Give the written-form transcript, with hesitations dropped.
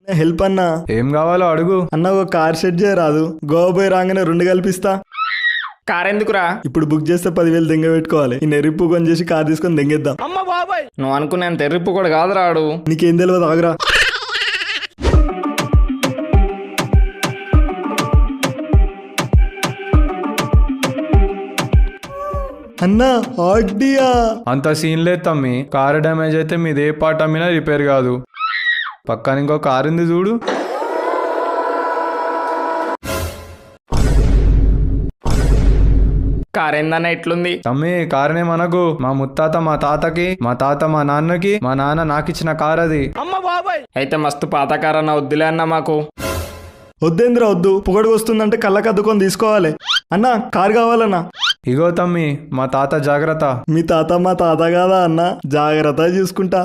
Help అన్నా. ఏం కావాలో అడుగు. అన్న ఒక కార్ సెట్ చేయరాదు, గోవా పోయి రాగానే 2 కల్పిస్తా. కార్ ఎందుకురా? ఇప్పుడు బుక్ చేస్తే 10,000 దెంగ పెట్టుకోవాలి. ఈ నెరిప్పు కొని చేసి కార్ తీసుకొని దెంగేద్దాం. నువ్వు అనుకునేంత తెర్రిప్పు కూడా కాదు రాడు. నీకేం తెలియదు, ఆగురా. అన్నా ఆడియా అంత సీన్ లేదు తమ్మి. కారు డ్యామేజ్ అయితే మీది ఏ పార్ట్ అమ్మినా రిపేర్ కాదు. పక్కన ఇంకో కారు ఉంది చూడు. కార్ ఏందన్న ఇట్లుంది? తమ్మి కారునే మనకు. మా ముత్తాత మా తాతకి, మా తాత మా నాన్నకి, మా నాన్న నాకిచ్చిన కారు అది. అయితే మస్తు పాత కార్ అన్న, వద్దులే అన్న మాకు. వద్దేంద్ర వద్దు, పొగడుకు వస్తుందంటే కళ్ళకి అద్దుకొని తీసుకోవాలి. అన్నా కార్ కావాలన్నా. ఇగో తమ్మి మా తాత జాగ్రత్త. మీ తాత మా తాత కాదా అన్న, జాగ్రత్త చూసుకుంటా.